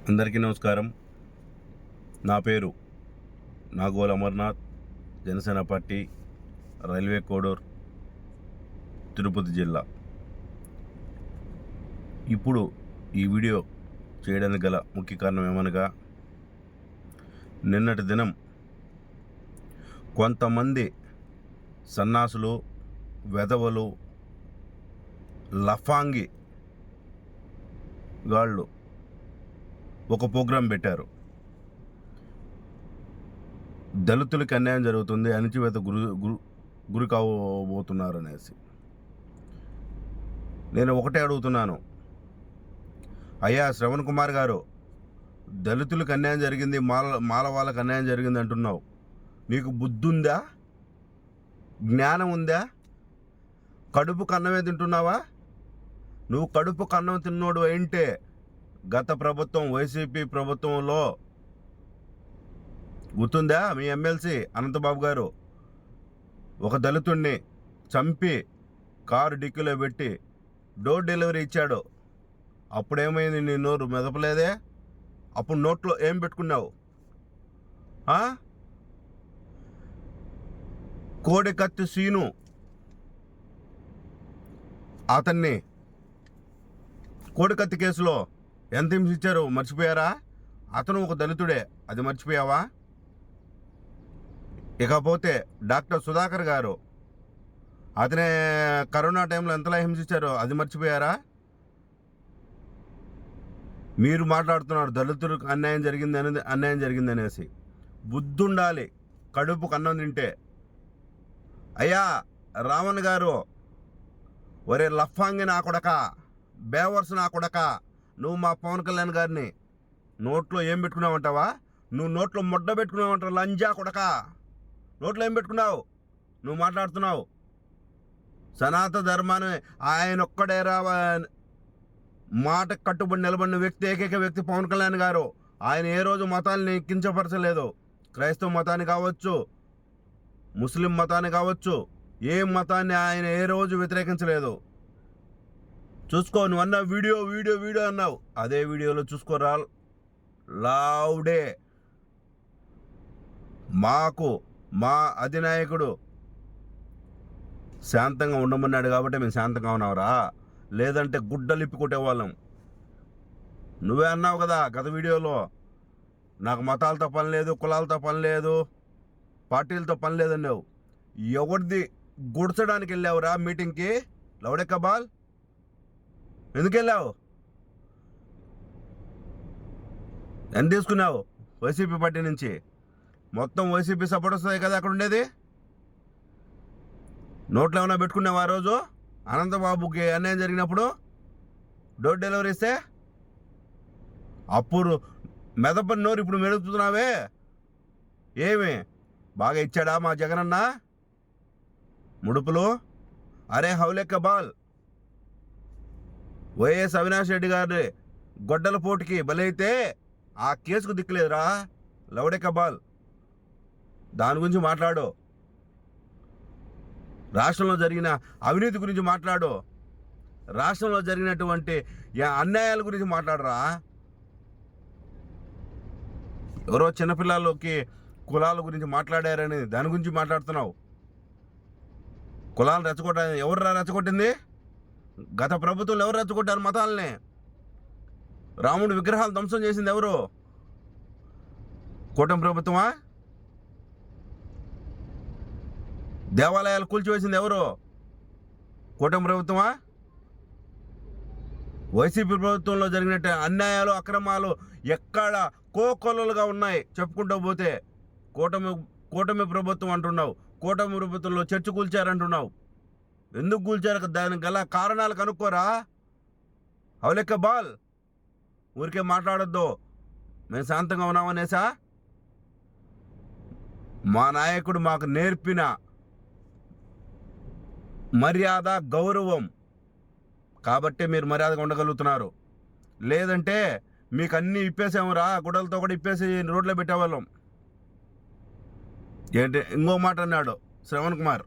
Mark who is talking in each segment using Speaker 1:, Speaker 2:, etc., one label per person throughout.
Speaker 1: అందరికీ నమస్కారం. నా పేరు నాగోల్ అమర్నాథ్, జనసేన పార్టీ, రైల్వే కోడూర్, తిరుపతి జిల్లా. ఇప్పుడు ఈ వీడియో చేయడానికి గల ముఖ్య కారణం ఏమనగా, నిన్నటి దినం కొంతమంది సన్నాసులు, వెధవలు, లఫాంగి గాళ్ళు ఒక ప్రోగ్రాం పెట్టారు. దళితులకి అన్యాయం జరుగుతుంది, అణిచివేత గురి కాబోతున్నారు అనేసి. నేను ఒకటే అడుగుతున్నాను, అయ్యా శ్రవణ్ కుమార్ గారు, దళితులకు అన్యాయం జరిగింది, మాల వాళ్ళకి అన్యాయం జరిగింది అంటున్నావు. నీకు బుద్ధి ఉందా? జ్ఞానం ఉందా? కడుపు కన్నమే తింటున్నావా? నువ్వు కడుపు కన్నం తిన్నోడు ఏంటే గత ప్రభుత్వం, వైసీపీ ప్రభుత్వంలో గుర్తుందా? మీ ఎమ్మెల్సీ అనంతబాబు గారు ఒక దళితుడిని చంపి కారు డిక్కీలో పెట్టి డోర్ డెలివరీ ఇచ్చాడు. అప్పుడేమైంది? నీ నోరు మెదపలేదే? అప్పుడు నోట్లో ఏం పెట్టుకున్నావు? కోడికత్తి సీను అతన్ని కోడికత్తి కేసులో ఎంత హింసించారు మర్చిపోయారా? అతను ఒక దళితుడే, అది మర్చిపోయావా? ఇకపోతే డాక్టర్ సుధాకర్ గారు, అతనే కరోనా టైంలో ఎంతలా హింసించారో అది మర్చిపోయారా? మీరు మాట్లాడుతున్నారు దళితులకు అన్యాయం జరిగిందనేసి. బుద్ధి ఉండాలి కడుపు కన్నం తింటే. అయ్యా రావణ్ గారు, ఒరే లఫాంగి నా కొడక, బేవర్స్ నా కొడక, నువ్వు మా పవన్ కళ్యాణ్ గారిని నోట్లో ఏం పెట్టుకున్నావంటావా? నువ్వు నోట్లో ముడ్డ పెట్టుకున్నావంటావు, లంజా కొడక. నోట్లో ఏం పెట్టుకున్నావు? నువ్వు మాట్లాడుతున్నావు. సనాతన ధర్మాన్ని ఆయన ఒక్కడేరా మాట కట్టుబడి నిలబడిన వ్యక్తి, ఏకైక వ్యక్తి పవన్ కళ్యాణ్ గారు. ఆయన ఏ రోజు మతాన్ని కించపరచలేదు. క్రైస్తవ మతాన్ని కావచ్చు, ముస్లిం మతాన్ని కావచ్చు, ఏ మతాన్ని ఆయన ఏ రోజు వ్యతిరేకించలేదు. చూసుకో, నువ్వు అన్న వీడియో అన్నావు, అదే వీడియోలో చూసుకోరా లావుడే. మాకు మా అధినాయకుడు శాంతంగా ఉండమన్నాడు కాబట్టి మేము శాంతంగా ఉన్నావురా, లేదంటే గుడ్డలిప్పి కొట్టేవాళ్ళం. నువ్వే అన్నావు కదా గత వీడియోలో, నాకు మతాలతో పని లేదు, కులాలతో పని లేదు, పార్టీలతో పని లేదన్నావు. ఎవరిది గుడ్చడానికి వెళ్ళావురా మీటింగ్కి? లౌడే కబాల్ ఎందుకు వెళ్ళావు? ఎంత తీసుకున్నావు వైసీపీ పార్టీ నుంచి? మొత్తం వైసీపీ సపోర్ట్ వస్తుంది కదా అక్కడ ఉండేది. నోట్లో ఏమైనా పెట్టుకున్నావు ఆ రోజు అనంతబాబుకి అన్యాయం జరిగినప్పుడు డోర్ డెలివరీ ఇస్తే? అప్పుడు మెదపని నోరు ఇప్పుడు మెదుపుతున్నావే, ఏమి బాగా ఇచ్చాడా మా జగనన్న ముడుపులు? అరే హౌలెక్క బాల్, వైఎస్ అవినాష్ రెడ్డి గారి గొడ్డల పోటుకి బలైతే ఆ కేసుకు దిక్కులేదురా లౌడే కబాల్. దాని గురించి మాట్లాడు. రాష్ట్రంలో జరిగిన అవినీతి గురించి మాట్లాడు. రాష్ట్రంలో జరిగినటువంటి అన్యాయాల గురించి మాట్లాడరా. ఎవరో చిన్నపిల్లలకి కులాల గురించి మాట్లాడారని దాని గురించి మాట్లాడుతున్నావు. కులాలు రెచ్చగొట్టాలని ఎవర్రా రెచ్చగొట్టింది? గత ప్రభుత్వంలో ఎవరు రెచ్చగొట్టారు మతాలని? రాముడి విగ్రహాలు ధ్వంసం చేసింది ఎవరు? కూటమి ప్రభుత్వమా? దేవాలయాలు కూల్చివేసింది ఎవరు? కూటమి ప్రభుత్వమా? వైసీపీ ప్రభుత్వంలో జరిగినట్టు అన్యాయాలు, అక్రమాలు ఎక్కడ కోకొల్లలుగా ఉన్నాయి చెప్పుకుంటూ పోతే. కూటమి ప్రభుత్వం అంటున్నావు, కూటమి ప్రభుత్వంలో చర్చ కూల్చారంటున్నావు. ఎందుకు కూల్చారు? దానికి గల కారణాలు కనుక్కోరా. హౌలెక్క బాల్, ఊరికే మాట్లాడొద్దు. మేము శాంతంగా ఉన్నామనేసా? మా నాయకుడు మాకు నేర్పిన మర్యాద, గౌరవం కాబట్టి మీరు మర్యాదగా ఉండగలుగుతున్నారు. లేదంటే మీకు అన్నీ ఇప్పేసామురా, గుడ్డలతో కూడా ఇప్పేసి రోడ్లో పెట్టేవాళ్ళం. ఏంటి ఇంకో మాట అన్నాడు శ్రవణ్ కుమార్,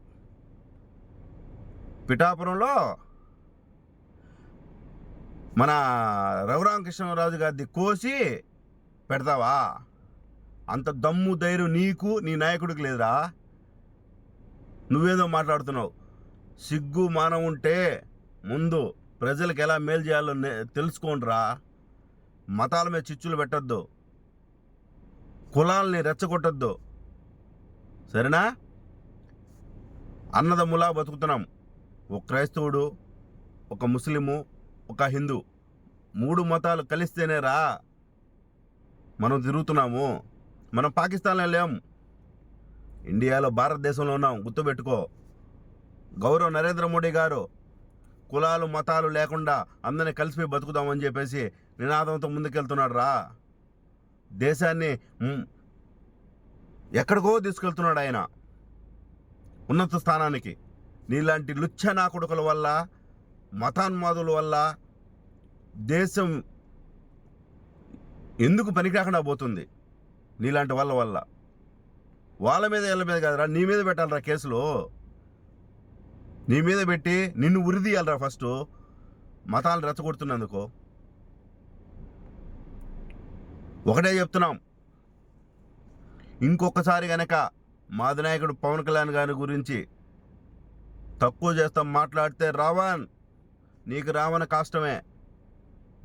Speaker 1: పిఠాపురంలో మన రఘురామకృష్ణరాజు గారిది కోసి పెడతావా? అంత దమ్ము ధైర్యం నీకు నీ నాయకుడికి లేదురా. నువ్వేదో మాట్లాడుతున్నావు. సిగ్గు మానం ఉంటే ముందు ప్రజలకు ఎలా మేలు చేయాలో తెలుసుకోండిరా. మతాల మీద చిచ్చులు పెట్టద్దు, కులాల్ని రెచ్చగొట్టద్దు, సరేనా? అన్నదమ్ములా బతుకుతున్నాం. ఒక క్రైస్తవుడు, ఒక ముస్లిము, ఒక హిందూ, 3 మతాలు కలిస్తేనేరా మనం తిరుగుతున్నాము. మనం పాకిస్తాన్లో లేం, ఇండియాలో భారతదేశంలో ఉన్నాం. గుర్తుపెట్టుకో. గౌరవ్ నరేంద్ర మోడీ గారు కులాలు మతాలు లేకుండా అందరినీ కలిసిపోయి బతుకుదామని చెప్పేసి నినాదంతో ముందుకెళ్తున్నాడు రా. దేశాన్ని ఎక్కడికో తీసుకెళ్తున్నాడు ఆయన, ఉన్నత స్థానానికి. నీలాంటి లుచ్చ నా కొడుకుల వల్ల, మతాన్మాదుల వల్ల దేశం ఎందుకు పనికిరాకుండా పోతుంది? నీలాంటి వల్ల వాళ్ళ మీద వీళ్ళ మీద కాదురా, నీ మీద పెట్టాలరా కేసులు. నీ మీద పెట్టి నిన్ను ఉరిదీయాలరా ఫస్ట్, మతాలు రెచ్చగొడుతున్నందుకు. ఒకటే చెప్తున్నాం, ఇంకొకసారి గనక మా అధినాయకుడు పవన్ కళ్యాణ్ గారి గురించి తక్కువ చేస్తాం మాట్లాడితే, రావణ్ నీకు రావణ కాష్టమే.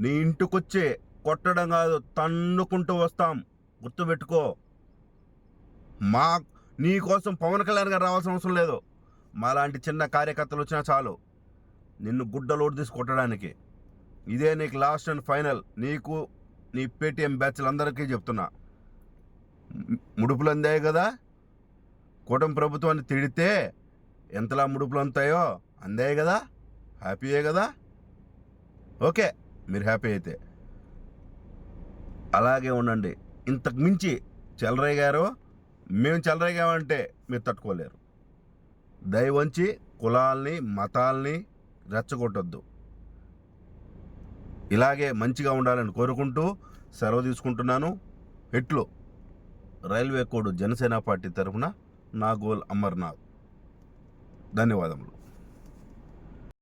Speaker 1: నీ ఇంటికొచ్చి కొట్టడం కాదు, తన్నుకుంటూ వస్తాం. గుర్తుపెట్టుకో. నీ కోసం పవన్ కళ్యాణ్ గారు రావాల్సిన అవసరం లేదు. మాలాంటి చిన్న కార్యకర్తలు వచ్చినా చాలు నిన్ను గుడ్డలోడు తీసి కొట్టడానికి. ఇదే నీకు లాస్ట్ అండ్ ఫైనల్. నీకు నీ పేటీఎం బ్యాచ్లందరికీ చెప్తున్నా. ముడుపులు అందాయి కదా, కూటమి ప్రభుత్వాన్ని తిడితే ఎంతలా ముడుపులు అందుతాయో అందాయి కదా, హ్యాపీయే కదా. ఓకే, మీరు హ్యాపీ అయితే అలాగే ఉండండి. ఇంతకు మించి చెలరేగారు, మేము చెలరేగామంటే మీరు తట్టుకోలేరు. దయవంచి కులాల్ని మతాల్ని రెచ్చగొట్టొద్దు. ఇలాగే మంచిగా ఉండాలని కోరుకుంటూ సెలవు తీసుకుంటున్నాను. ఇట్లు రైల్వే కోడ్ జనసేన పార్టీ తరఫున నాగోల్ అమర్నాథ్. ధన్యవాదములు.